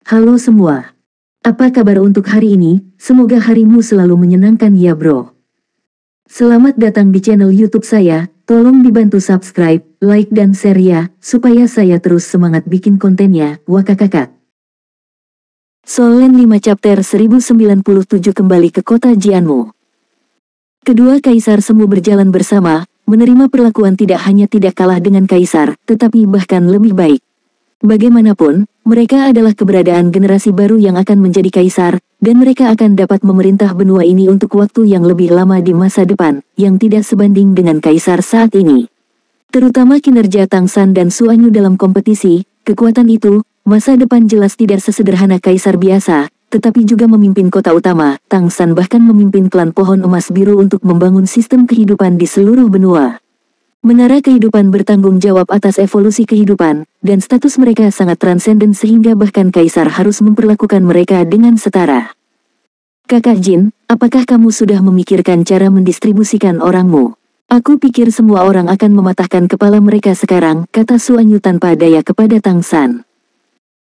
Halo semua. Apa kabar untuk hari ini? Semoga harimu selalu menyenangkan ya bro. Selamat datang di channel YouTube saya. Tolong dibantu subscribe, like dan share ya, supaya saya terus semangat bikin kontennya. Wakakakak. Solen 5 chapter 1097 kembali ke kota Jianmu. Kedua kaisar semu berjalan bersama, menerima perlakuan tidak hanya tidak kalah dengan kaisar, tetapi bahkan lebih baik. Bagaimanapun, mereka adalah keberadaan generasi baru yang akan menjadi kaisar, dan mereka akan dapat memerintah benua ini untuk waktu yang lebih lama di masa depan, yang tidak sebanding dengan kaisar saat ini. Terutama kinerja Tang San dan Suanyu dalam kompetisi, kekuatan itu, masa depan jelas tidak sesederhana kaisar biasa, tetapi juga memimpin kota utama. Tang San bahkan memimpin klan pohon emas biru untuk membangun sistem kehidupan di seluruh benua. Menara kehidupan bertanggung jawab atas evolusi kehidupan, dan status mereka sangat transenden sehingga bahkan kaisar harus memperlakukan mereka dengan setara. Kakak Jin, apakah kamu sudah memikirkan cara mendistribusikan orangmu? Aku pikir semua orang akan mematahkan kepala mereka sekarang, kata Suanyu tanpa daya kepada Tang San.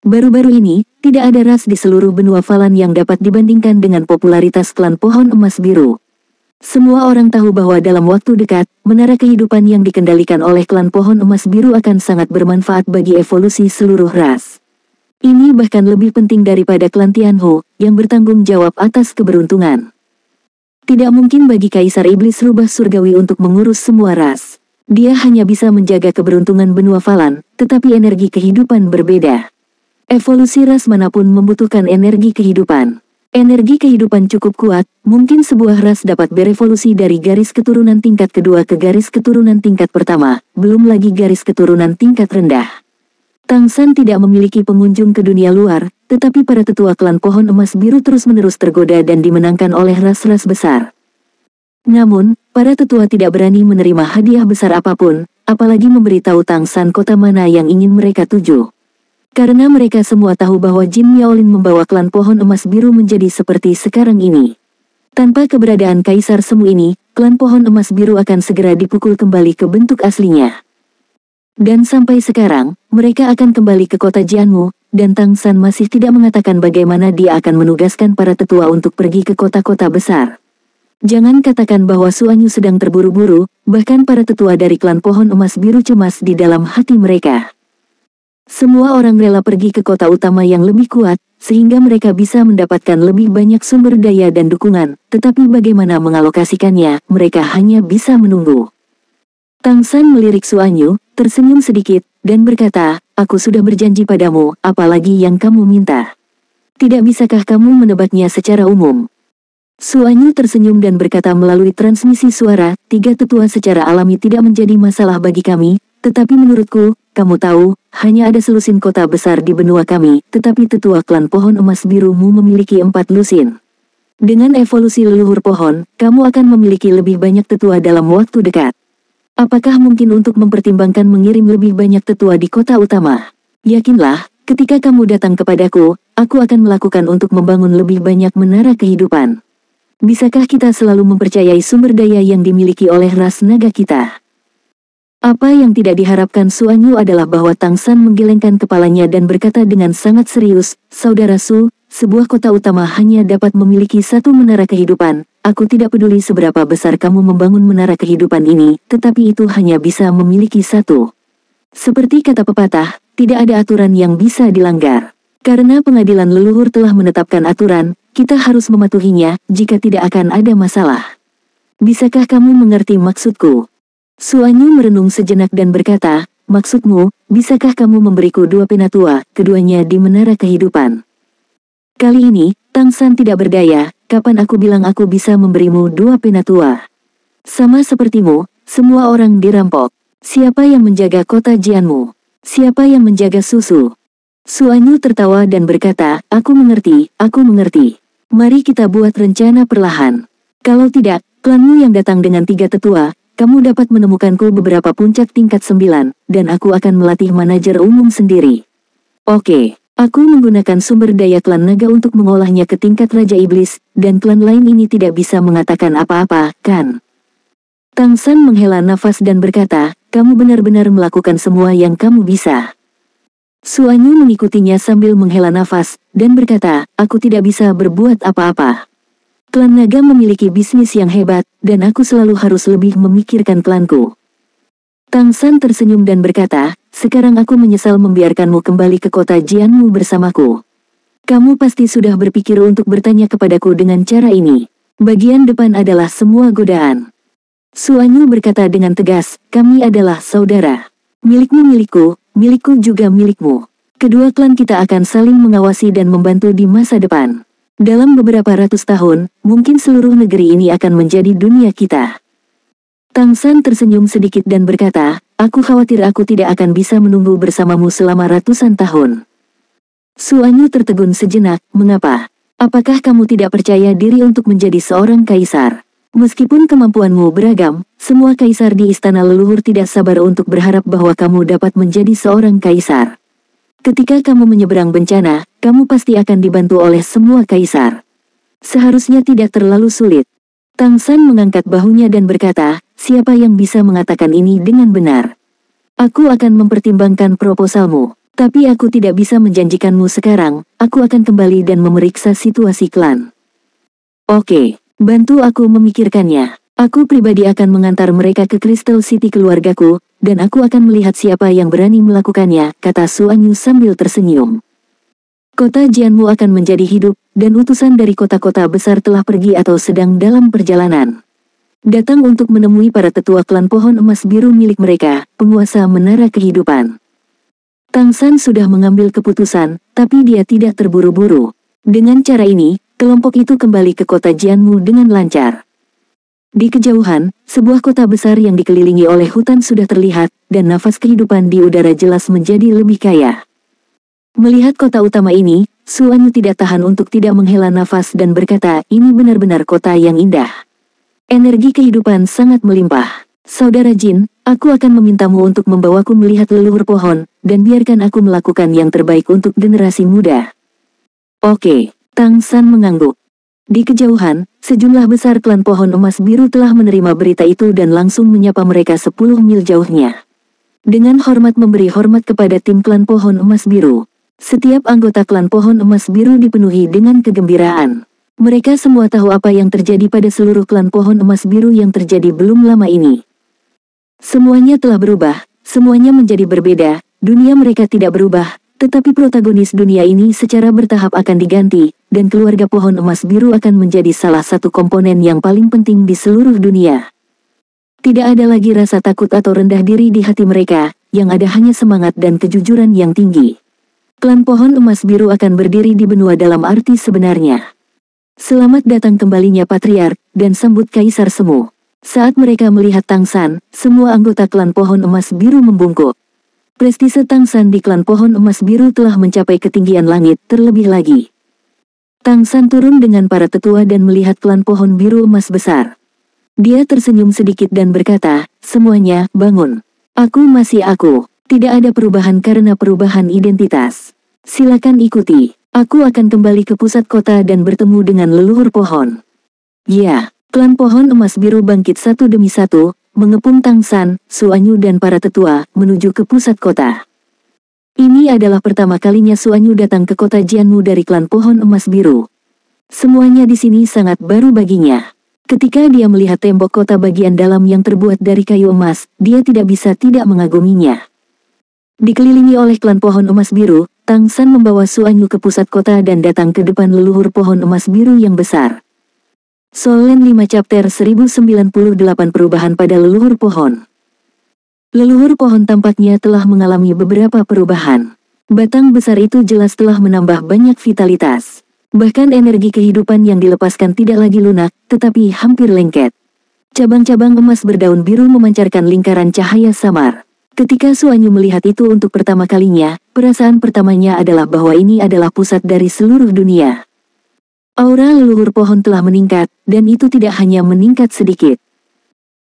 Baru-baru ini, tidak ada ras di seluruh benua Falan yang dapat dibandingkan dengan popularitas klan pohon emas biru. Semua orang tahu bahwa dalam waktu dekat, menara kehidupan yang dikendalikan oleh klan pohon emas biru akan sangat bermanfaat bagi evolusi seluruh ras. Ini bahkan lebih penting daripada klan Tianhu, yang bertanggung jawab atas keberuntungan. Tidak mungkin bagi Kaisar Iblis Rubah Surgawi untuk mengurus semua ras. Dia hanya bisa menjaga keberuntungan benua Falan, tetapi energi kehidupan berbeda. Evolusi ras manapun membutuhkan energi kehidupan. Energi kehidupan cukup kuat, mungkin sebuah ras dapat berevolusi dari garis keturunan tingkat kedua ke garis keturunan tingkat pertama, belum lagi garis keturunan tingkat rendah. Tang San tidak memiliki pengunjung ke dunia luar, tetapi para tetua klan pohon emas biru terus-menerus tergoda dan dimenangkan oleh ras-ras besar. Namun, para tetua tidak berani menerima hadiah besar apapun, apalagi memberitahu Tang San kota mana yang ingin mereka tuju. Karena mereka semua tahu bahwa Jin Miaolin membawa klan pohon emas biru menjadi seperti sekarang ini. Tanpa keberadaan kaisar semu ini, klan pohon emas biru akan segera dipukul kembali ke bentuk aslinya. Dan sampai sekarang, mereka akan kembali ke kota Jianmu, dan Tang San masih tidak mengatakan bagaimana dia akan menugaskan para tetua untuk pergi ke kota-kota besar. Jangan katakan bahwa Suanyu sedang terburu-buru, bahkan para tetua dari klan pohon emas biru cemas di dalam hati mereka. Semua orang rela pergi ke kota utama yang lebih kuat, sehingga mereka bisa mendapatkan lebih banyak sumber daya dan dukungan, tetapi bagaimana mengalokasikannya, mereka hanya bisa menunggu. Tang San melirik Suanyu, tersenyum sedikit, dan berkata, aku sudah berjanji padamu, apalagi yang kamu minta. Tidak bisakah kamu menebaknya secara umum? Suanyu tersenyum dan berkata melalui transmisi suara, 3 tetua secara alami tidak menjadi masalah bagi kami, tetapi menurutku, kamu tahu, hanya ada selusin kota besar di benua kami, tetapi tetua klan pohon emas birumu memiliki 4 lusin. Dengan evolusi leluhur pohon, kamu akan memiliki lebih banyak tetua dalam waktu dekat. Apakah mungkin untuk mempertimbangkan mengirim lebih banyak tetua di kota utama? Yakinlah, ketika kamu datang kepadaku, aku akan melakukan untuk membangun lebih banyak menara kehidupan. Bisakah kita selalu mempercayai sumber daya yang dimiliki oleh ras naga kita? Apa yang tidak diharapkan Suanyu adalah bahwa Tang San menggelengkan kepalanya dan berkata dengan sangat serius, Saudara Su, sebuah kota utama hanya dapat memiliki 1 menara kehidupan. Aku tidak peduli seberapa besar kamu membangun menara kehidupan ini, tetapi itu hanya bisa memiliki 1. Seperti kata pepatah, tidak ada aturan yang bisa dilanggar. Karena pengadilan leluhur telah menetapkan aturan, kita harus mematuhinya, jika tidak akan ada masalah. Bisakah kamu mengerti maksudku? Suanyu merenung sejenak dan berkata, maksudmu, bisakah kamu memberiku 2 penatua, keduanya di menara kehidupan? Kali ini, Tang San tidak berdaya, kapan aku bilang aku bisa memberimu 2 penatua? Sama sepertimu, semua orang dirampok. Siapa yang menjaga kota Jianmu? Siapa yang menjaga susu? Suanyu tertawa dan berkata, aku mengerti. Mari kita buat rencana perlahan. Kalau tidak, klanmu yang datang dengan 3 tetua, kamu dapat menemukanku beberapa puncak tingkat 9, dan aku akan melatih manajer umum sendiri. Oke, aku menggunakan sumber daya klan naga untuk mengolahnya ke tingkat Raja Iblis, dan klan lain ini tidak bisa mengatakan apa-apa, kan? Tang San menghela nafas dan berkata, kamu benar-benar melakukan semua yang kamu bisa. Suanyu mengikutinya sambil menghela nafas, dan berkata, aku tidak bisa berbuat apa-apa. Klan naga memiliki bisnis yang hebat, dan aku selalu harus lebih memikirkan klanku. Tang San tersenyum dan berkata, sekarang aku menyesal membiarkanmu kembali ke kota Jianmu bersamaku. Kamu pasti sudah berpikir untuk bertanya kepadaku dengan cara ini. Bagian depan adalah semua godaan. Suanyu berkata dengan tegas, kami adalah saudara. Milikmu milikku, milikku juga milikmu. Kedua klan kita akan saling mengawasi dan membantu di masa depan. Dalam beberapa ratus tahun, mungkin seluruh negeri ini akan menjadi dunia kita. Tang San tersenyum sedikit dan berkata, aku khawatir aku tidak akan bisa menunggu bersamamu selama ratusan tahun. Suanyu tertegun sejenak, mengapa? Apakah kamu tidak percaya diri untuk menjadi seorang kaisar? Meskipun kemampuanmu beragam, semua kaisar di istana leluhur tidak sabar untuk berharap bahwa kamu dapat menjadi seorang kaisar. Ketika kamu menyeberang bencana, kamu pasti akan dibantu oleh semua kaisar. Seharusnya tidak terlalu sulit. Tang San mengangkat bahunya dan berkata, siapa yang bisa mengatakan ini dengan benar? Aku akan mempertimbangkan proposalmu, tapi aku tidak bisa menjanjikanmu sekarang. Aku akan kembali dan memeriksa situasi klan. Oke, bantu aku memikirkannya. Aku pribadi akan mengantar mereka ke Crystal City keluargaku, dan aku akan melihat siapa yang berani melakukannya, kata Suanyu sambil tersenyum. Kota Jianmu akan menjadi hidup, dan utusan dari kota-kota besar telah pergi atau sedang dalam perjalanan. Datang untuk menemui para tetua klan pohon emas biru milik mereka, penguasa menara kehidupan. Tang San sudah mengambil keputusan, tapi dia tidak terburu-buru. Dengan cara ini, kelompok itu kembali ke kota Jianmu dengan lancar. Di kejauhan, sebuah kota besar yang dikelilingi oleh hutan sudah terlihat, dan nafas kehidupan di udara jelas menjadi lebih kaya. Melihat kota utama ini, Suanyu tidak tahan untuk tidak menghela nafas dan berkata, ini benar-benar kota yang indah. Energi kehidupan sangat melimpah. Saudara Jin, aku akan memintamu untuk membawaku melihat leluhur pohon, dan biarkan aku melakukan yang terbaik untuk generasi muda. Oke, Tang San mengangguk. Di kejauhan, sejumlah besar klan pohon emas biru telah menerima berita itu dan langsung menyapa mereka 10 mil jauhnya. Dengan hormat memberi hormat kepada tim klan pohon emas biru. Setiap anggota klan pohon emas biru dipenuhi dengan kegembiraan. Mereka semua tahu apa yang terjadi pada seluruh klan pohon emas biru yang terjadi belum lama ini. Semuanya telah berubah, semuanya menjadi berbeda, dunia mereka tidak berubah, tetapi protagonis dunia ini secara bertahap akan diganti, dan keluarga pohon emas biru akan menjadi salah satu komponen yang paling penting di seluruh dunia. Tidak ada lagi rasa takut atau rendah diri di hati mereka, yang ada hanya semangat dan kejujuran yang tinggi. Klan pohon emas biru akan berdiri di benua dalam arti sebenarnya. Selamat datang kembalinya Patriark, dan sambut Kaisar Semu. Saat mereka melihat Tang San, semua anggota klan pohon emas biru membungkuk. Prestise Tang San di klan pohon emas biru telah mencapai ketinggian langit terlebih lagi. Tang San turun dengan para tetua dan melihat klan pohon biru emas besar. Dia tersenyum sedikit dan berkata, semuanya, bangun. Aku masih aku. Tidak ada perubahan karena perubahan identitas. Silakan ikuti. Aku akan kembali ke pusat kota dan bertemu dengan leluhur pohon. Ya, klan pohon emas biru bangkit satu demi satu, mengepung Tang San, Suanyu dan para tetua, menuju ke pusat kota. Ini adalah pertama kalinya Suanyu datang ke kota Jianmu dari klan pohon emas biru. Semuanya di sini sangat baru baginya. Ketika dia melihat tembok kota bagian dalam yang terbuat dari kayu emas, dia tidak bisa tidak mengaguminya. Dikelilingi oleh klan pohon emas biru, Tang San membawa Suanyu ke pusat kota dan datang ke depan leluhur pohon emas biru yang besar. Solen 5 Chapter 1098 Perubahan pada leluhur pohon. Leluhur pohon tampaknya telah mengalami beberapa perubahan. Batang besar itu jelas telah menambah banyak vitalitas. Bahkan energi kehidupan yang dilepaskan tidak lagi lunak, tetapi hampir lengket. Cabang-cabang emas berdaun biru memancarkan lingkaran cahaya samar. Ketika Suanyu melihat itu untuk pertama kalinya, perasaan pertamanya adalah bahwa ini adalah pusat dari seluruh dunia. Aura leluhur pohon telah meningkat, dan itu tidak hanya meningkat sedikit.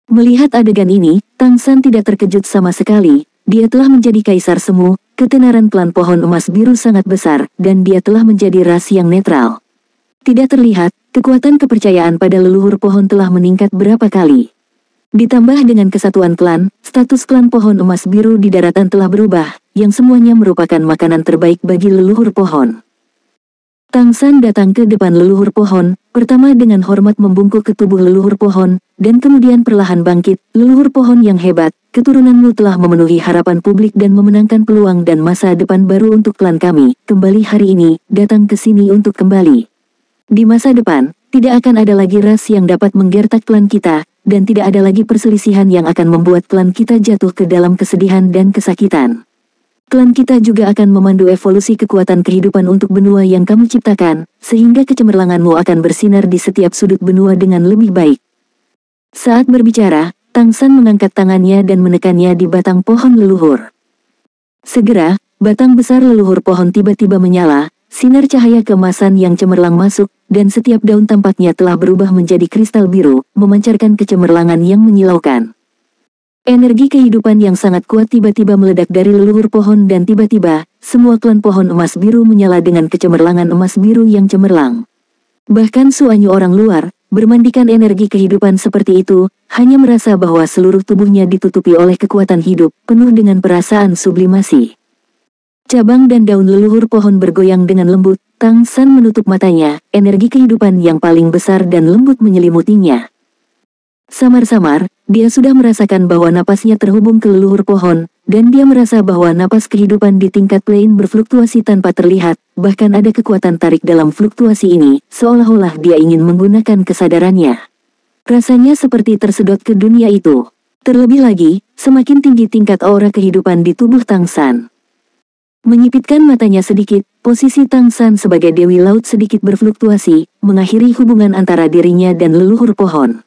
Melihat adegan ini, Tang San tidak terkejut sama sekali. Dia telah menjadi kaisar semu, ketenaran klan pohon emas biru sangat besar, dan dia telah menjadi ras yang netral. Tidak terlihat, kekuatan kepercayaan pada leluhur pohon telah meningkat berapa kali. Ditambah dengan kesatuan klan, status klan pohon emas biru di daratan telah berubah, yang semuanya merupakan makanan terbaik bagi leluhur pohon. Tang San datang ke depan leluhur pohon, pertama dengan hormat membungkuk ke tubuh leluhur pohon, dan kemudian perlahan bangkit. Leluhur pohon yang hebat, keturunanmu telah memenuhi harapan publik dan memenangkan peluang dan masa depan baru untuk klan kami. Kembali hari ini, datang ke sini untuk kembali. Di masa depan, tidak akan ada lagi ras yang dapat menggertak klan kita, dan tidak ada lagi perselisihan yang akan membuat klan kita jatuh ke dalam kesedihan dan kesakitan. Klan kita juga akan memandu evolusi kekuatan kehidupan untuk benua yang kamu ciptakan, sehingga kecemerlanganmu akan bersinar di setiap sudut benua dengan lebih baik. Saat berbicara, Tang San mengangkat tangannya dan menekannya di batang pohon leluhur. Segera, batang besar leluhur pohon tiba-tiba menyala, sinar cahaya keemasan yang cemerlang masuk, dan setiap daun tampaknya telah berubah menjadi kristal biru, memancarkan kecemerlangan yang menyilaukan. Energi kehidupan yang sangat kuat tiba-tiba meledak dari leluhur pohon dan tiba-tiba, semua klan pohon emas biru menyala dengan kecemerlangan emas biru yang cemerlang. Bahkan Suanyu orang luar, bermandikan energi kehidupan seperti itu, hanya merasa bahwa seluruh tubuhnya ditutupi oleh kekuatan hidup, penuh dengan perasaan sublimasi. Cabang dan daun leluhur pohon bergoyang dengan lembut, Tang San menutup matanya, energi kehidupan yang paling besar dan lembut menyelimutinya. Samar-samar, dia sudah merasakan bahwa napasnya terhubung ke leluhur pohon, dan dia merasa bahwa napas kehidupan di tingkat plane berfluktuasi tanpa terlihat, bahkan ada kekuatan tarik dalam fluktuasi ini, seolah-olah dia ingin menggunakan kesadarannya. Rasanya seperti tersedot ke dunia itu. Terlebih lagi, semakin tinggi tingkat aura kehidupan di tubuh Tang San. Menyipitkan matanya sedikit, posisi Tang San sebagai Dewi Laut sedikit berfluktuasi, mengakhiri hubungan antara dirinya dan leluhur pohon.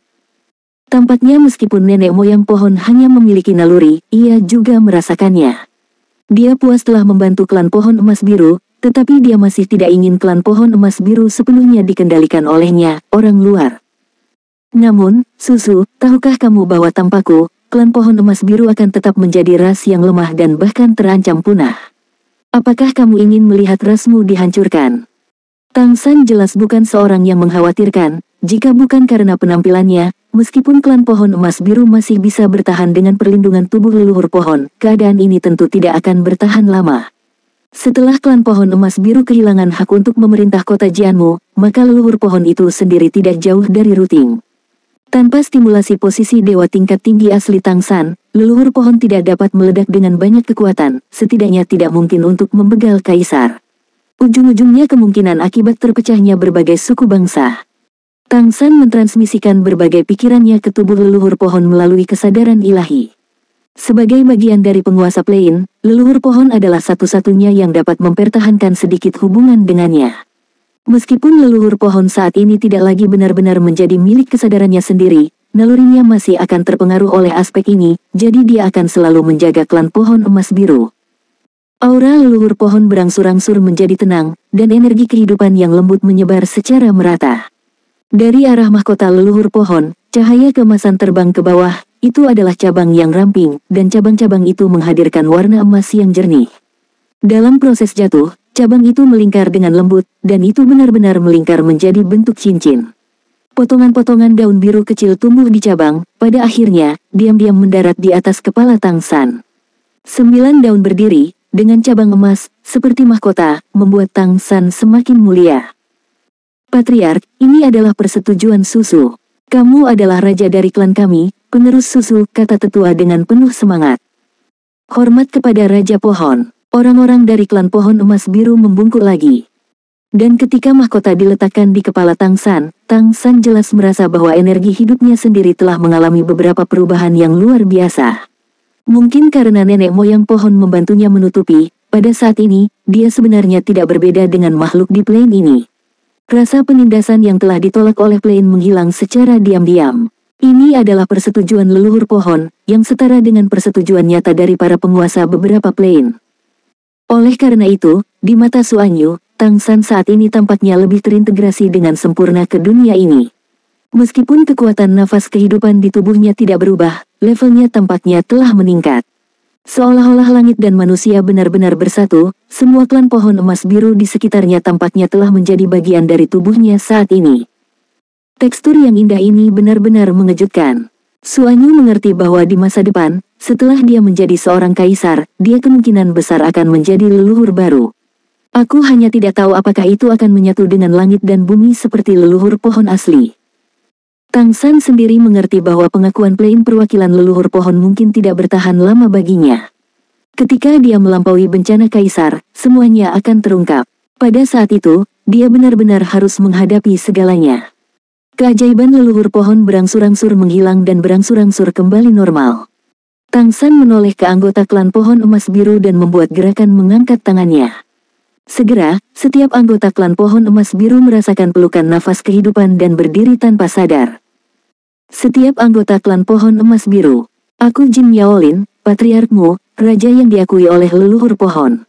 Tampaknya meskipun nenek moyang pohon hanya memiliki naluri, ia juga merasakannya. Dia puas telah membantu klan pohon emas biru, tetapi dia masih tidak ingin klan pohon emas biru sepenuhnya dikendalikan olehnya, orang luar. Namun, Susu, tahukah kamu bahwa tanpaku, klan pohon emas biru akan tetap menjadi ras yang lemah dan bahkan terancam punah? Apakah kamu ingin melihat rasmu dihancurkan? Tang San jelas bukan seorang yang mengkhawatirkan, jika bukan karena penampilannya, meskipun klan pohon emas biru masih bisa bertahan dengan perlindungan tubuh leluhur pohon, keadaan ini tentu tidak akan bertahan lama. Setelah klan pohon emas biru kehilangan hak untuk memerintah kota Jianmu, maka leluhur pohon itu sendiri tidak jauh dari Ruting. Tanpa stimulasi posisi dewa tingkat tinggi asli Tang San, leluhur pohon tidak dapat meledak dengan banyak kekuatan, setidaknya tidak mungkin untuk membegal kaisar. Ujung-ujungnya kemungkinan akibat terpecahnya berbagai suku bangsa. Tang San mentransmisikan berbagai pikirannya ke tubuh leluhur pohon melalui kesadaran ilahi. Sebagai bagian dari penguasa plane, leluhur pohon adalah satu-satunya yang dapat mempertahankan sedikit hubungan dengannya. Meskipun leluhur pohon saat ini tidak lagi benar-benar menjadi milik kesadarannya sendiri, nalurinya masih akan terpengaruh oleh aspek ini, jadi dia akan selalu menjaga klan pohon emas biru. Aura leluhur pohon berangsur-angsur menjadi tenang, dan energi kehidupan yang lembut menyebar secara merata. Dari arah mahkota leluhur pohon, cahaya keemasan terbang ke bawah, itu adalah cabang yang ramping, dan cabang-cabang itu menghadirkan warna emas yang jernih. Dalam proses jatuh, cabang itu melingkar dengan lembut, dan itu benar-benar melingkar menjadi bentuk cincin. Potongan-potongan daun biru kecil tumbuh di cabang, pada akhirnya, diam-diam mendarat di atas kepala Tang San. 9 daun berdiri, dengan cabang emas, seperti mahkota, membuat Tang San semakin mulia. Patriark, ini adalah persetujuan Susu. Kamu adalah raja dari klan kami, penerus Susu, kata tetua dengan penuh semangat. Hormat kepada Raja Pohon. Orang-orang dari klan pohon emas biru membungkuk lagi. Dan ketika mahkota diletakkan di kepala Tang San jelas merasa bahwa energi hidupnya sendiri telah mengalami beberapa perubahan yang luar biasa. Mungkin karena nenek moyang pohon membantunya menutupi, pada saat ini, dia sebenarnya tidak berbeda dengan makhluk di plane ini. Rasa penindasan yang telah ditolak oleh plane menghilang secara diam-diam. Ini adalah persetujuan leluhur pohon, yang setara dengan persetujuan nyata dari para penguasa beberapa plane. Oleh karena itu, di mata Suanyu, Tang San saat ini tampaknya lebih terintegrasi dengan sempurna ke dunia ini. Meskipun kekuatan nafas kehidupan di tubuhnya tidak berubah, levelnya tampaknya telah meningkat. Seolah-olah langit dan manusia benar-benar bersatu, semua klan pohon emas biru di sekitarnya tampaknya telah menjadi bagian dari tubuhnya saat ini. Tekstur yang indah ini benar-benar mengejutkan. Suanyu mengerti bahwa di masa depan, setelah dia menjadi seorang kaisar, dia kemungkinan besar akan menjadi leluhur baru. Aku hanya tidak tahu apakah itu akan menyatu dengan langit dan bumi seperti leluhur pohon asli. Tang San sendiri mengerti bahwa pengakuan plain perwakilan leluhur pohon mungkin tidak bertahan lama baginya. Ketika dia melampaui bencana kaisar, semuanya akan terungkap. Pada saat itu, dia benar-benar harus menghadapi segalanya. Keajaiban leluhur pohon berangsur-angsur menghilang dan berangsur-angsur kembali normal. Tang San menoleh ke anggota klan pohon emas biru dan membuat gerakan mengangkat tangannya. Segera, setiap anggota klan pohon emas biru merasakan pelukan nafas kehidupan dan berdiri tanpa sadar. Setiap anggota klan pohon emas biru. Aku Jin Yaolin, patriarkmu, raja yang diakui oleh leluhur pohon.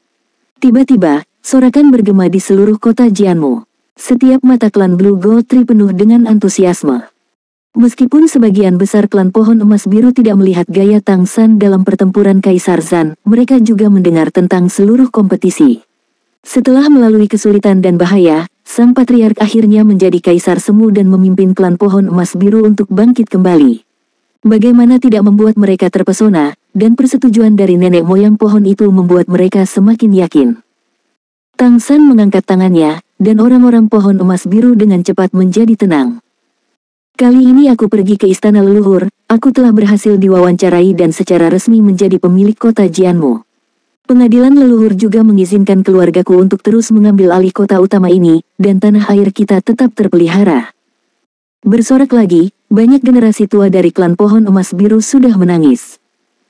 Tiba-tiba, sorakan bergema di seluruh kota Jianmu. Setiap mata klan Blue Gold Tree penuh dengan antusiasme. Meskipun sebagian besar klan pohon emas biru tidak melihat gaya Tang San dalam pertempuran Kaisar Zan, mereka juga mendengar tentang seluruh kompetisi. Setelah melalui kesulitan dan bahaya, sang patriark akhirnya menjadi kaisar semu dan memimpin klan pohon emas biru untuk bangkit kembali. Bagaimana tidak membuat mereka terpesona, dan persetujuan dari nenek moyang pohon itu membuat mereka semakin yakin. Tang San mengangkat tangannya, dan orang-orang pohon emas biru dengan cepat menjadi tenang. Kali ini aku pergi ke istana leluhur, aku telah berhasil diwawancarai dan secara resmi menjadi pemilik kota Jianmu. Pengadilan leluhur juga mengizinkan keluargaku untuk terus mengambil alih kota utama ini, dan tanah air kita tetap terpelihara. Bersorak lagi, banyak generasi tua dari klan pohon emas biru sudah menangis.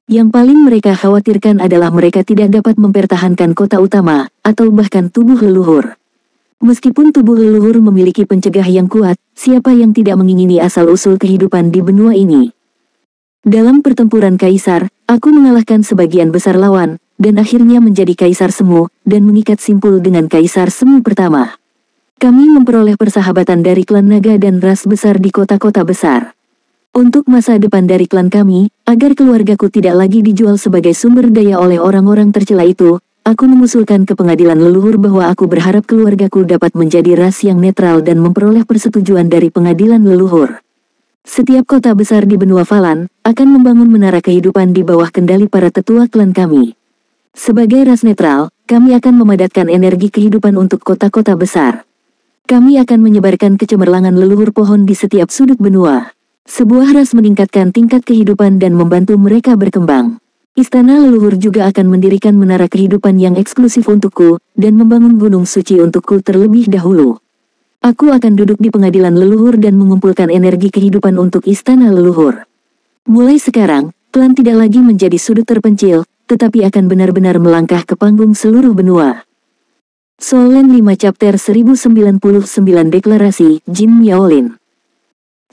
Yang paling mereka khawatirkan adalah mereka tidak dapat mempertahankan kota utama, atau bahkan tubuh leluhur. Meskipun tubuh leluhur memiliki pencegah yang kuat, siapa yang tidak mengingini asal-usul kehidupan di benua ini? Dalam pertempuran kaisar, aku mengalahkan sebagian besar lawan, dan akhirnya menjadi kaisar semu, dan mengikat simpul dengan kaisar semu pertama. Kami memperoleh persahabatan dari klan naga dan ras besar di kota-kota besar. Untuk masa depan dari klan kami, agar keluargaku tidak lagi dijual sebagai sumber daya oleh orang-orang tercela itu, aku mengusulkan ke pengadilan leluhur bahwa aku berharap keluargaku dapat menjadi ras yang netral dan memperoleh persetujuan dari pengadilan leluhur. Setiap kota besar di benua Falan akan membangun menara kehidupan di bawah kendali para tetua klan kami. Sebagai ras netral, kami akan memadatkan energi kehidupan untuk kota-kota besar. Kami akan menyebarkan kecemerlangan leluhur pohon di setiap sudut benua. Sebuah ras meningkatkan tingkat kehidupan dan membantu mereka berkembang. Istana leluhur juga akan mendirikan menara kehidupan yang eksklusif untukku, dan membangun gunung suci untukku terlebih dahulu. Aku akan duduk di pengadilan leluhur dan mengumpulkan energi kehidupan untuk istana leluhur. Mulai sekarang, klan tidak lagi menjadi sudut terpencil, tetapi akan benar-benar melangkah ke panggung seluruh benua. Solen 5 Chapter 1099 Deklarasi Jin Yaolin.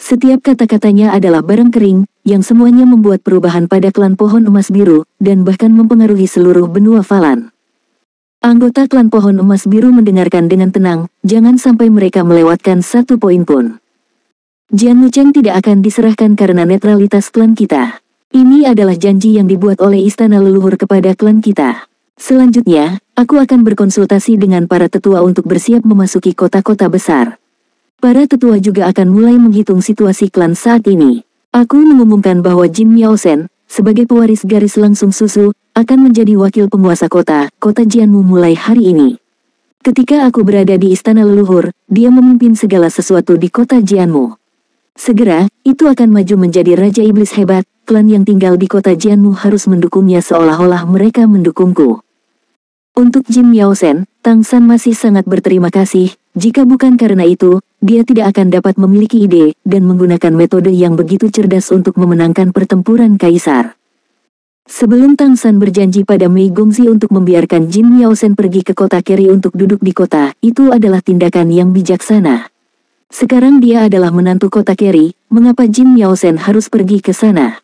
Setiap kata-katanya adalah barang kering, yang semuanya membuat perubahan pada klan pohon emas biru, dan bahkan mempengaruhi seluruh benua Falan. Anggota klan pohon emas biru mendengarkan dengan tenang, jangan sampai mereka melewatkan satu poin pun. Jian Wucheng tidak akan diserahkan karena netralitas klan kita. Ini adalah janji yang dibuat oleh istana leluhur kepada klan kita. Selanjutnya, aku akan berkonsultasi dengan para tetua untuk bersiap memasuki kota-kota besar. Para tetua juga akan mulai menghitung situasi klan saat ini. Aku mengumumkan bahwa Jin Miaosen, sebagai pewaris garis langsung susu, akan menjadi wakil penguasa kota Jianmu mulai hari ini. Ketika aku berada di istana leluhur, dia memimpin segala sesuatu di kota Jianmu. Segera, itu akan maju menjadi Raja Iblis hebat, klan yang tinggal di kota Jianmu harus mendukungnya seolah-olah mereka mendukungku. Untuk Jin Miaosen, Tang San masih sangat berterima kasih, jika bukan karena itu, dia tidak akan dapat memiliki ide dan menggunakan metode yang begitu cerdas untuk memenangkan pertempuran kaisar. Sebelum Tang San berjanji pada Mei Gongzi untuk membiarkan Jin Miaosen pergi ke kota Keri untuk duduk di kota, itu adalah tindakan yang bijaksana. Sekarang dia adalah menantu kota Keri, mengapa Jin Miaosen harus pergi ke sana?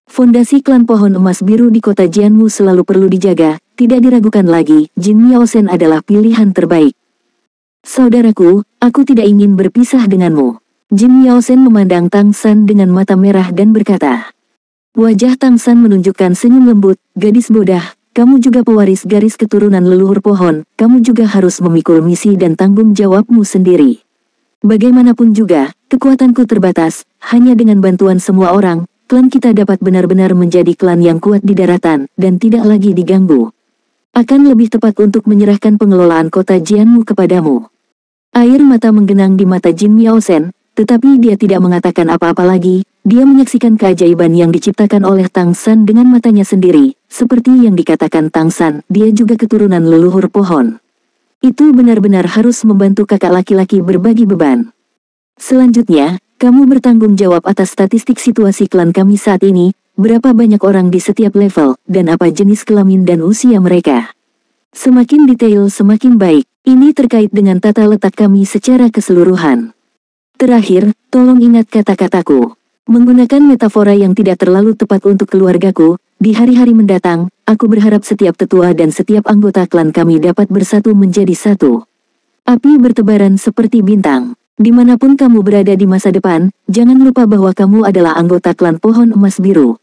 Fondasi klan pohon emas biru di kota Jianmu selalu perlu dijaga, tidak diragukan lagi, Jin Miaosen adalah pilihan terbaik. Saudaraku, aku tidak ingin berpisah denganmu. Jin Miaosen memandang Tang San dengan mata merah dan berkata. Wajah Tang San menunjukkan senyum lembut, gadis bodah, kamu juga pewaris garis keturunan leluhur pohon, kamu juga harus memikul misi dan tanggung jawabmu sendiri. Bagaimanapun juga, kekuatanku terbatas, hanya dengan bantuan semua orang, klan kita dapat benar-benar menjadi klan yang kuat di daratan, dan tidak lagi diganggu. Akan lebih tepat untuk menyerahkan pengelolaan kota Jianmu kepadamu. Air mata menggenang di mata Jin Miaosen, tetapi dia tidak mengatakan apa-apa lagi. Dia menyaksikan keajaiban yang diciptakan oleh Tang San dengan matanya sendiri. Seperti yang dikatakan Tang San, dia juga keturunan leluhur pohon. Itu benar-benar harus membantu kakak laki-laki berbagi beban. Selanjutnya, kamu bertanggung jawab atas statistik situasi klan kami saat ini, berapa banyak orang di setiap level, dan apa jenis kelamin dan usia mereka. Semakin detail semakin baik, ini terkait dengan tata letak kami secara keseluruhan. Terakhir, tolong ingat kata-kataku. Menggunakan metafora yang tidak terlalu tepat untuk keluargaku, di hari-hari mendatang, aku berharap setiap tetua dan setiap anggota klan kami dapat bersatu menjadi satu. Api bertebaran seperti bintang. Dimanapun kamu berada di masa depan, jangan lupa bahwa kamu adalah anggota klan Pohon Emas Biru.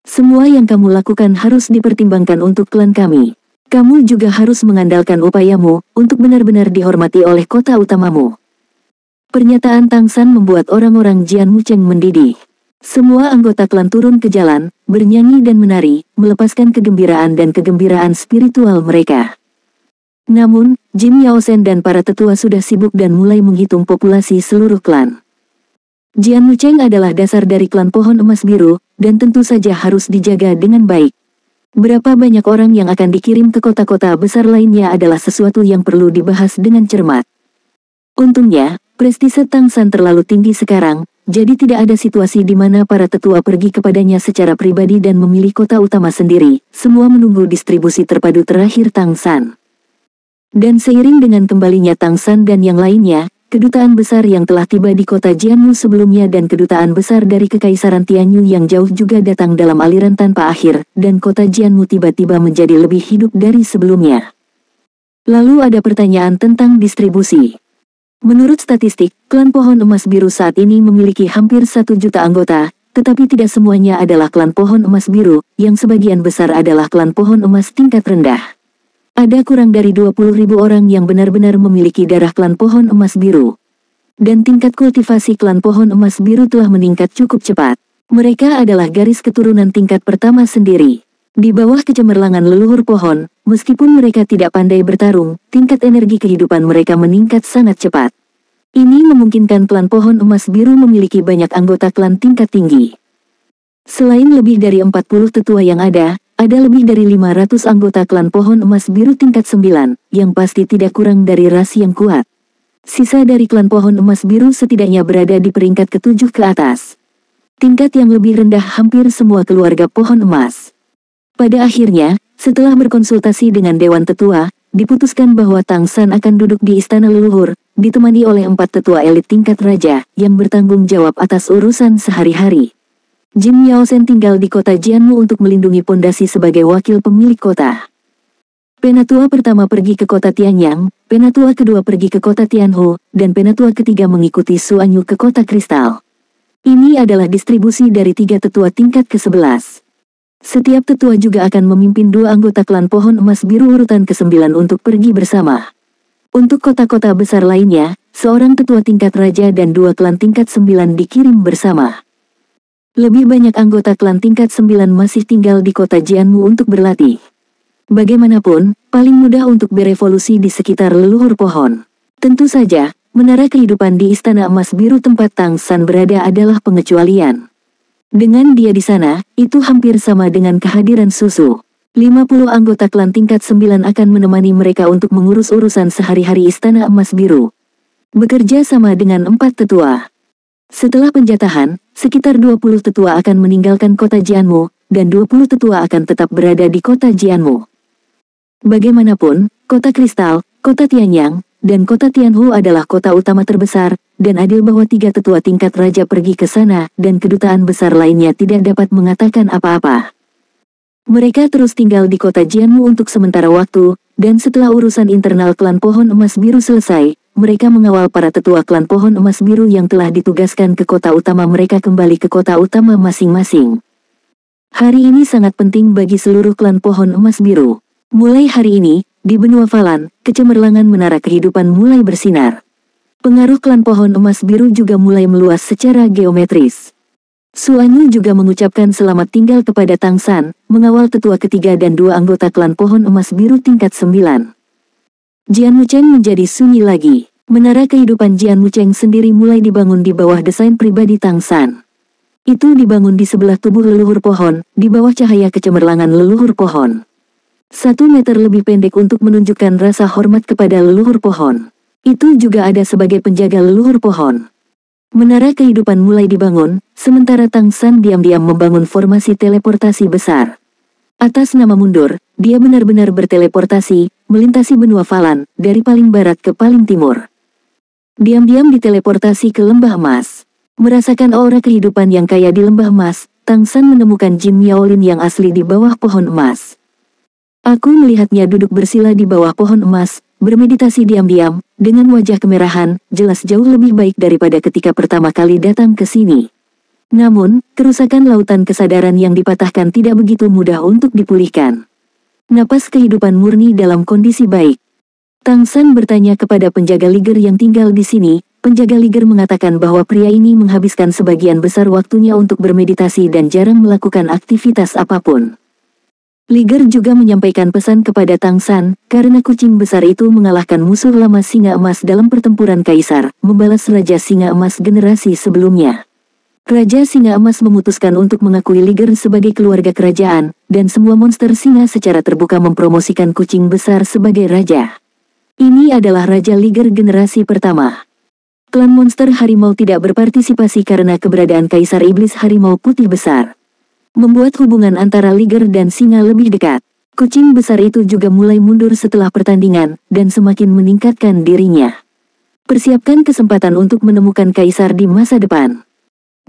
Semua yang kamu lakukan harus dipertimbangkan untuk klan kami. Kamu juga harus mengandalkan upayamu untuk benar-benar dihormati oleh kota utamamu. Pernyataan Tang San membuat orang-orang Jianmu Cheng mendidih. Semua anggota klan turun ke jalan, bernyanyi dan menari, melepaskan kegembiraan dan kegembiraan spiritual mereka. Namun, Jin Yaosen dan para tetua sudah sibuk dan mulai menghitung populasi seluruh klan. Jianmu Cheng adalah dasar dari klan Pohon Emas Biru, dan tentu saja harus dijaga dengan baik. Berapa banyak orang yang akan dikirim ke kota-kota besar lainnya adalah sesuatu yang perlu dibahas dengan cermat. Untungnya, prestise Tang San terlalu tinggi sekarang, jadi tidak ada situasi di mana para tetua pergi kepadanya secara pribadi dan memilih kota utama sendiri. Semua menunggu distribusi terpadu terakhir Tang San. Dan seiring dengan kembalinya Tang San dan yang lainnya, kedutaan besar yang telah tiba di kota Jianmu sebelumnya dan kedutaan besar dari Kekaisaran Tianyu yang jauh juga datang dalam aliran tanpa akhir, dan kota Jianmu tiba-tiba menjadi lebih hidup dari sebelumnya. Lalu ada pertanyaan tentang distribusi. Menurut statistik, klan Pohon Emas Biru saat ini memiliki hampir 1 juta anggota, tetapi tidak semuanya adalah klan Pohon Emas Biru, yang sebagian besar adalah klan Pohon Emas tingkat rendah. Ada kurang dari 20.000 orang yang benar-benar memiliki darah klan Pohon Emas Biru. Dan tingkat kultivasi klan Pohon Emas Biru telah meningkat cukup cepat. Mereka adalah garis keturunan tingkat pertama sendiri. Di bawah kecemerlangan leluhur pohon, meskipun mereka tidak pandai bertarung, tingkat energi kehidupan mereka meningkat sangat cepat. Ini memungkinkan klan Pohon Emas Biru memiliki banyak anggota klan tingkat tinggi. Selain lebih dari 40 tetua yang ada lebih dari 500 anggota klan Pohon Emas Biru tingkat 9, yang pasti tidak kurang dari ras yang kuat. Sisa dari klan Pohon Emas Biru setidaknya berada di peringkat ke-7 ke atas. Tingkat yang lebih rendah hampir semua keluarga Pohon Emas. Pada akhirnya, setelah berkonsultasi dengan Dewan Tetua, diputuskan bahwa Tang San akan duduk di Istana Leluhur, ditemani oleh 4 tetua elit tingkat raja, yang bertanggung jawab atas urusan sehari-hari. Jin Yaosen tinggal di kota Jianmu untuk melindungi pondasi sebagai wakil pemilik kota. Penatua pertama pergi ke kota Tianyang, penatua kedua pergi ke kota Tianhu, dan penatua ketiga mengikuti Suanyu ke kota Kristal. Ini adalah distribusi dari 3 tetua tingkat ke-11. Setiap tetua juga akan memimpin 2 anggota klan Pohon Emas Biru urutan ke-9 untuk pergi bersama. Untuk kota-kota besar lainnya, seorang tetua tingkat raja dan 2 klan tingkat 9 dikirim bersama. Lebih banyak anggota klan tingkat 9 masih tinggal di kota Jianmu untuk berlatih. Bagaimanapun, paling mudah untuk berevolusi di sekitar leluhur pohon. Tentu saja, menara kehidupan di Istana Emas Biru tempat Tang San berada adalah pengecualian. Dengan dia di sana, itu hampir sama dengan kehadiran Susu. 50 anggota klan tingkat 9 akan menemani mereka untuk mengurus urusan sehari-hari Istana Emas Biru. Bekerja sama dengan 4 tetua. Setelah penjatahan, sekitar 20 tetua akan meninggalkan kota Jianmu, dan 20 tetua akan tetap berada di kota Jianmu. Bagaimanapun, kota Kristal, kota Tianyang, dan kota Tianhu adalah kota utama terbesar, dan adil bahwa 3 tetua tingkat raja pergi ke sana, dan kedutaan besar lainnya tidak dapat mengatakan apa-apa. Mereka terus tinggal di kota Jianmu untuk sementara waktu, dan setelah urusan internal klan Pohon Emas Biru selesai, mereka mengawal para tetua klan Pohon Emas Biru yang telah ditugaskan ke kota utama mereka kembali ke kota utama masing-masing. Hari ini sangat penting bagi seluruh klan Pohon Emas Biru. Mulai hari ini, di benua Falan, kecemerlangan menara kehidupan mulai bersinar. Pengaruh klan Pohon Emas Biru juga mulai meluas secara geometris. Suanyu juga mengucapkan selamat tinggal kepada Tang San, mengawal tetua ketiga dan dua anggota klan pohon emas biru tingkat 9. Jian Wucheng menjadi sunyi lagi. Menara kehidupan Jian Wucheng sendiri mulai dibangun di bawah desain pribadi Tang San. Itu dibangun di sebelah tubuh leluhur pohon, di bawah cahaya kecemerlangan leluhur pohon. 1 meter lebih pendek untuk menunjukkan rasa hormat kepada leluhur pohon. Itu juga ada sebagai penjaga leluhur pohon. Menara kehidupan mulai dibangun, sementara Tang San diam-diam membangun formasi teleportasi besar. Atas nama mundur, dia benar-benar berteleportasi, melintasi benua Falan, dari paling barat ke paling timur. Diam-diam diteleportasi ke lembah emas. Merasakan aura kehidupan yang kaya di lembah emas, Tang San menemukan Jin Miaolin yang asli di bawah pohon emas. Aku melihatnya duduk bersila di bawah pohon emas, bermeditasi diam-diam, dengan wajah kemerahan, jelas jauh lebih baik daripada ketika pertama kali datang ke sini. Namun, kerusakan lautan kesadaran yang dipatahkan tidak begitu mudah untuk dipulihkan. Napas kehidupan murni dalam kondisi baik. Tang San bertanya kepada penjaga Liger yang tinggal di sini. Penjaga Liger mengatakan bahwa pria ini menghabiskan sebagian besar waktunya untuk bermeditasi dan jarang melakukan aktivitas apapun. Liger juga menyampaikan pesan kepada Tang San, karena kucing besar itu mengalahkan musuh lama singa emas dalam pertempuran kaisar, membalas Raja Singa Emas generasi sebelumnya. Raja Singa Emas memutuskan untuk mengakui Liger sebagai keluarga kerajaan, dan semua monster singa secara terbuka mempromosikan kucing besar sebagai raja. Ini adalah Raja Liger generasi pertama. Klan monster harimau tidak berpartisipasi karena keberadaan Kaisar Iblis Harimau Putih Besar. Membuat hubungan antara Liger dan singa lebih dekat. Kucing besar itu juga mulai mundur setelah pertandingan, dan semakin meningkatkan dirinya. Persiapkan kesempatan untuk menemukan kaisar di masa depan.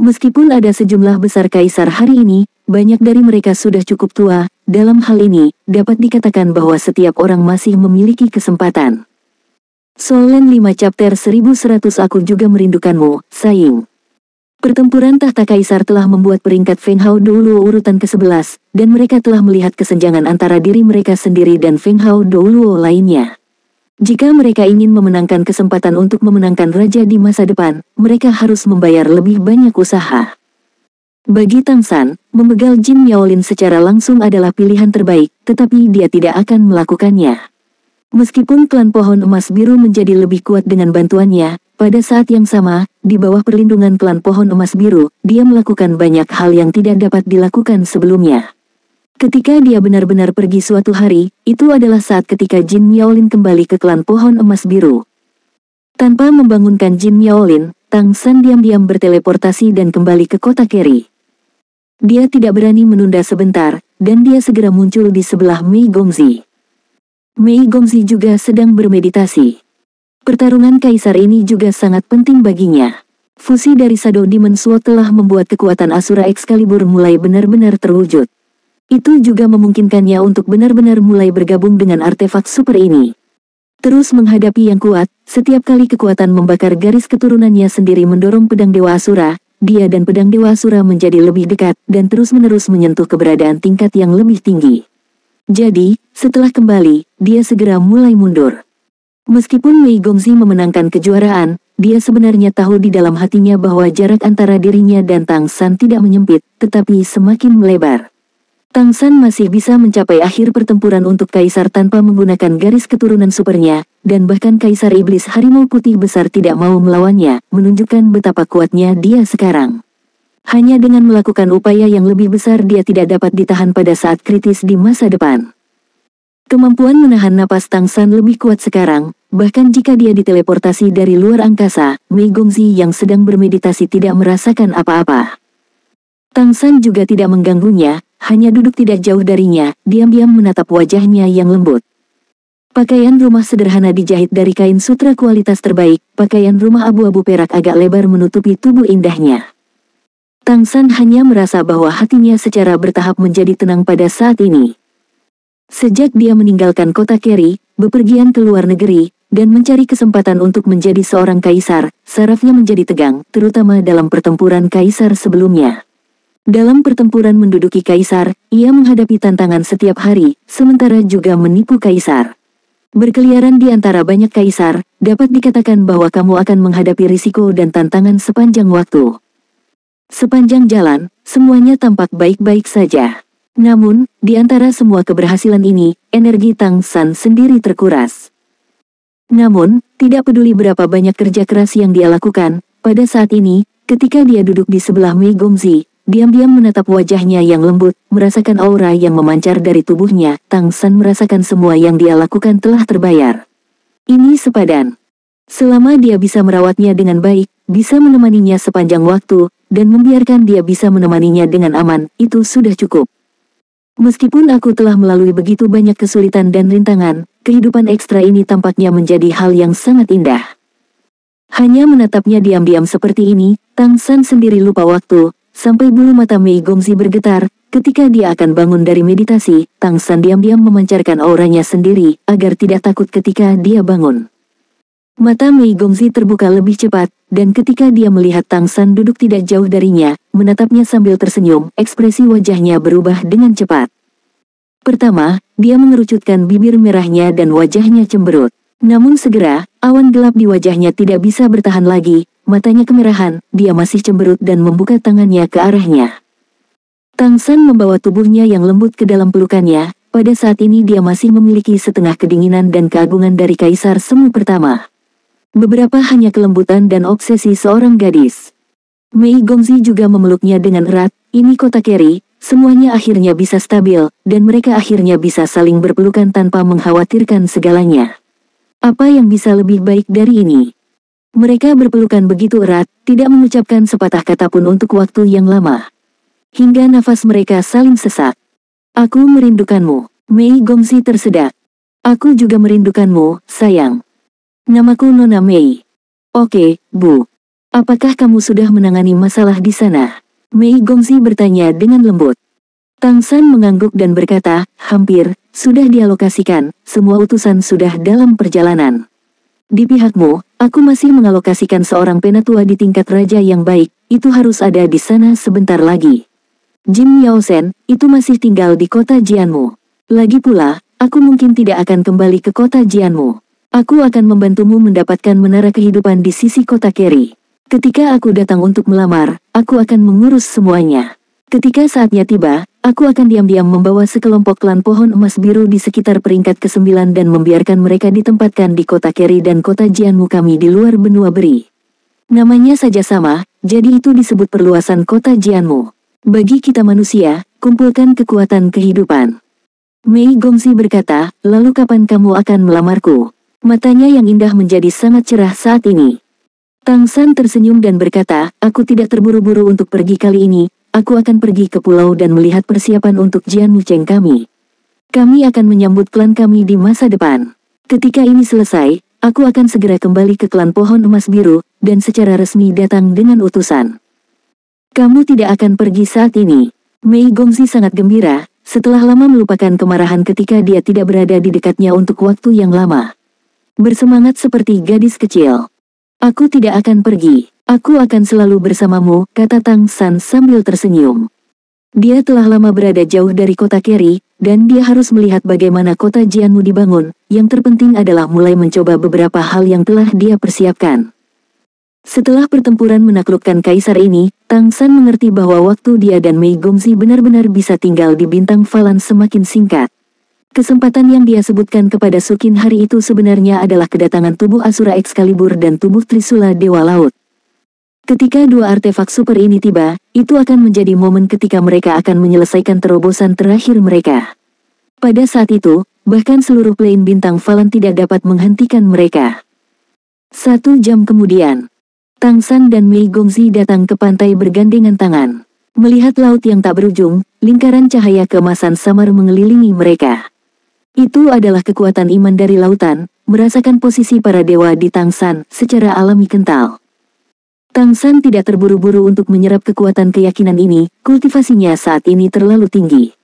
Meskipun ada sejumlah besar kaisar hari ini, banyak dari mereka sudah cukup tua. Dalam hal ini, dapat dikatakan bahwa setiap orang masih memiliki kesempatan. Soul Land 5 Chapter 1100. Aku juga merindukanmu, sayang. Pertempuran tahta kaisar telah membuat peringkat Feng Hao Douluo urutan ke-11, dan mereka telah melihat kesenjangan antara diri mereka sendiri dan Feng Hao Douluo lainnya. Jika mereka ingin memenangkan kesempatan untuk memenangkan raja di masa depan, mereka harus membayar lebih banyak usaha. Bagi Tang San, membegal Jin Miaolin secara langsung adalah pilihan terbaik, tetapi dia tidak akan melakukannya. Meskipun klan pohon emas biru menjadi lebih kuat dengan bantuannya, pada saat yang sama, di bawah perlindungan klan pohon emas biru, dia melakukan banyak hal yang tidak dapat dilakukan sebelumnya. Ketika dia benar-benar pergi suatu hari, itu adalah saat ketika Jin Miaolin kembali ke klan pohon emas biru. Tanpa membangunkan Jin Miaolin, Tang San diam-diam berteleportasi dan kembali ke kota Keri. Dia tidak berani menunda sebentar, dan dia segera muncul di sebelah Mei Gongzi. Mei Gongzi juga sedang bermeditasi. Pertarungan kaisar ini juga sangat penting baginya. Fusi dari Shadow Demon Sword telah membuat kekuatan Asura Excalibur mulai benar-benar terwujud. Itu juga memungkinkannya untuk benar-benar mulai bergabung dengan artefak super ini. Terus menghadapi yang kuat, setiap kali kekuatan membakar garis keturunannya sendiri mendorong pedang Dewa Asura, dia dan pedang Dewa Asura menjadi lebih dekat dan terus-menerus menyentuh keberadaan tingkat yang lebih tinggi. Jadi, setelah kembali, dia segera mulai mundur. Meskipun Mei Gongzi memenangkan kejuaraan, dia sebenarnya tahu di dalam hatinya bahwa jarak antara dirinya dan Tang San tidak menyempit, tetapi semakin melebar. Tang San masih bisa mencapai akhir pertempuran untuk kaisar tanpa menggunakan garis keturunan supernya, dan bahkan Kaisar Iblis Harimau Putih Besar tidak mau melawannya, menunjukkan betapa kuatnya dia sekarang. Hanya dengan melakukan upaya yang lebih besar dia tidak dapat ditahan pada saat kritis di masa depan. Kemampuan menahan napas Tang San lebih kuat sekarang, bahkan jika dia diteleportasi dari luar angkasa, Mei Gongzi yang sedang bermeditasi tidak merasakan apa-apa. Tang San juga tidak mengganggunya, hanya duduk tidak jauh darinya, diam-diam menatap wajahnya yang lembut. Pakaian rumah sederhana dijahit dari kain sutra kualitas terbaik, pakaian rumah abu-abu perak agak lebar menutupi tubuh indahnya. Tang San hanya merasa bahwa hatinya secara bertahap menjadi tenang pada saat ini. Sejak dia meninggalkan kota Keri, bepergian ke luar negeri, dan mencari kesempatan untuk menjadi seorang kaisar, sarafnya menjadi tegang, terutama dalam pertempuran kaisar sebelumnya. Dalam pertempuran menduduki kaisar, ia menghadapi tantangan setiap hari, sementara juga menipu kaisar. Berkeliaran di antara banyak kaisar, dapat dikatakan bahwa kamu akan menghadapi risiko dan tantangan sepanjang waktu. Sepanjang jalan, semuanya tampak baik-baik saja. Namun, di antara semua keberhasilan ini, energi Tang San sendiri terkuras. Namun, tidak peduli berapa banyak kerja keras yang dia lakukan, pada saat ini, ketika dia duduk di sebelah Mei Gongzi, diam-diam menatap wajahnya yang lembut, merasakan aura yang memancar dari tubuhnya, Tang San merasakan semua yang dia lakukan telah terbayar. Ini sepadan. Selama dia bisa merawatnya dengan baik, bisa menemaninya sepanjang waktu, dan membiarkan dia bisa menemaninya dengan aman, itu sudah cukup. Meskipun aku telah melalui begitu banyak kesulitan dan rintangan, kehidupan ekstra ini tampaknya menjadi hal yang sangat indah. Hanya menatapnya diam-diam seperti ini, Tang San sendiri lupa waktu, sampai bulu mata Mei Gongzi bergetar. Ketika dia akan bangun dari meditasi, Tang San diam-diam memancarkan auranya sendiri, agar tidak takut ketika dia bangun. Mata Mei Gongzi terbuka lebih cepat, dan ketika dia melihat Tang San duduk tidak jauh darinya, menatapnya sambil tersenyum, ekspresi wajahnya berubah dengan cepat. Pertama, dia mengerucutkan bibir merahnya dan wajahnya cemberut. Namun segera, awan gelap di wajahnya tidak bisa bertahan lagi, matanya kemerahan, dia masih cemberut dan membuka tangannya ke arahnya. Tang San membawa tubuhnya yang lembut ke dalam pelukannya, pada saat ini dia masih memiliki setengah kedinginan dan keagungan dari Kaisar Semu pertama. Beberapa hanya kelembutan dan obsesi seorang gadis. Mei Gongzi juga memeluknya dengan erat, ini kota Keri, semuanya akhirnya bisa stabil, dan mereka akhirnya bisa saling berpelukan tanpa mengkhawatirkan segalanya. Apa yang bisa lebih baik dari ini? Mereka berpelukan begitu erat, tidak mengucapkan sepatah kata pun untuk waktu yang lama. Hingga nafas mereka saling sesak. Aku merindukanmu, Mei Gongzi tersedak. Aku juga merindukanmu, sayang. Namaku Nona Mei. Oke, Bu. Apakah kamu sudah menangani masalah di sana? Mei Gongzi bertanya dengan lembut. Tang San mengangguk dan berkata, hampir, sudah dialokasikan, semua utusan sudah dalam perjalanan. Di pihakmu, aku masih mengalokasikan seorang penatua di tingkat raja yang baik, itu harus ada di sana sebentar lagi. Jin Yaosen, itu masih tinggal di kota Jianmu. Lagi pula, aku mungkin tidak akan kembali ke kota Jianmu. Aku akan membantumu mendapatkan menara kehidupan di sisi kota Keri. Ketika aku datang untuk melamar, aku akan mengurus semuanya. Ketika saatnya tiba, aku akan diam-diam membawa sekelompok klan pohon emas biru di sekitar peringkat ke-9 dan membiarkan mereka ditempatkan di kota Keri dan kota Jianmu kami di luar benua beri. Namanya saja sama, jadi itu disebut perluasan kota Jianmu. Bagi kita manusia, kumpulkan kekuatan kehidupan. Mei Gongzi berkata, lalu kapan kamu akan melamarku? Matanya yang indah menjadi sangat cerah saat ini. Tang San tersenyum dan berkata, aku tidak terburu-buru untuk pergi kali ini, aku akan pergi ke pulau dan melihat persiapan untuk Jianmu Cheng kami. Kami akan menyambut klan kami di masa depan. Ketika ini selesai, aku akan segera kembali ke klan pohon emas biru, dan secara resmi datang dengan utusan. Kamu tidak akan pergi saat ini. Mei Gongzi sangat gembira, setelah lama melupakan kemarahan ketika dia tidak berada di dekatnya untuk waktu yang lama. Bersemangat seperti gadis kecil. Aku tidak akan pergi, aku akan selalu bersamamu, kata Tang San sambil tersenyum. Dia telah lama berada jauh dari kota Keri, dan dia harus melihat bagaimana kota Jianmu dibangun, yang terpenting adalah mulai mencoba beberapa hal yang telah dia persiapkan. Setelah pertempuran menaklukkan kaisar ini, Tang San mengerti bahwa waktu dia dan Mei Gongzi benar-benar bisa tinggal di bintang Falan semakin singkat. Kesempatan yang dia sebutkan kepada Sukin hari itu sebenarnya adalah kedatangan tubuh Asura Excalibur dan tubuh Trisula Dewa Laut. Ketika dua artefak super ini tiba, itu akan menjadi momen ketika mereka akan menyelesaikan terobosan terakhir mereka. Pada saat itu, bahkan seluruh plane bintang Falan tidak dapat menghentikan mereka. 1 jam kemudian, Tang San dan Mei Gongzi datang ke pantai bergandengan tangan. Melihat laut yang tak berujung, lingkaran cahaya keemasan samar mengelilingi mereka. Itu adalah kekuatan iman dari lautan, merasakan posisi para dewa di Tang San secara alami kental. Tang San tidak terburu-buru untuk menyerap kekuatan keyakinan ini, kultivasinya saat ini terlalu tinggi.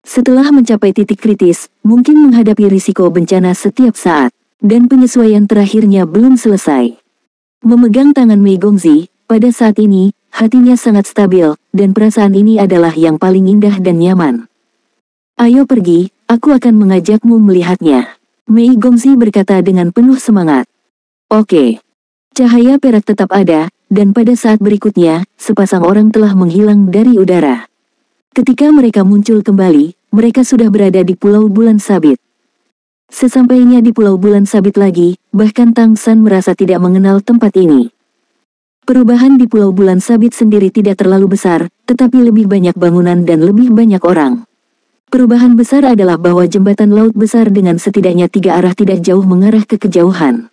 Setelah mencapai titik kritis, mungkin menghadapi risiko bencana setiap saat, dan penyesuaian terakhirnya belum selesai. Memegang tangan Mei Gongzi, pada saat ini, hatinya sangat stabil, dan perasaan ini adalah yang paling indah dan nyaman. Ayo pergi, aku akan mengajakmu melihatnya. Mei Gongzi berkata dengan penuh semangat. Oke. Cahaya perak tetap ada, dan pada saat berikutnya, sepasang orang telah menghilang dari udara. Ketika mereka muncul kembali, mereka sudah berada di Pulau Bulan Sabit. Sesampainya di Pulau Bulan Sabit lagi, bahkan Tang San merasa tidak mengenal tempat ini. Perubahan di Pulau Bulan Sabit sendiri tidak terlalu besar, tetapi lebih banyak bangunan dan lebih banyak orang. Perubahan besar adalah bahwa jembatan laut besar dengan setidaknya 3 arah tidak jauh mengarah ke kejauhan.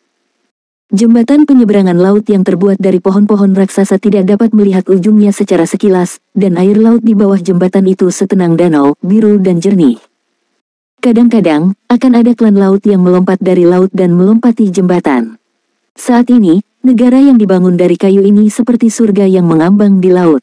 Jembatan penyeberangan laut yang terbuat dari pohon-pohon raksasa tidak dapat melihat ujungnya secara sekilas, dan air laut di bawah jembatan itu setenang danau, biru dan jernih. Kadang-kadang, akan ada klan laut yang melompat dari laut dan melompati jembatan. Saat ini, negara yang dibangun dari kayu ini seperti surga yang mengambang di laut.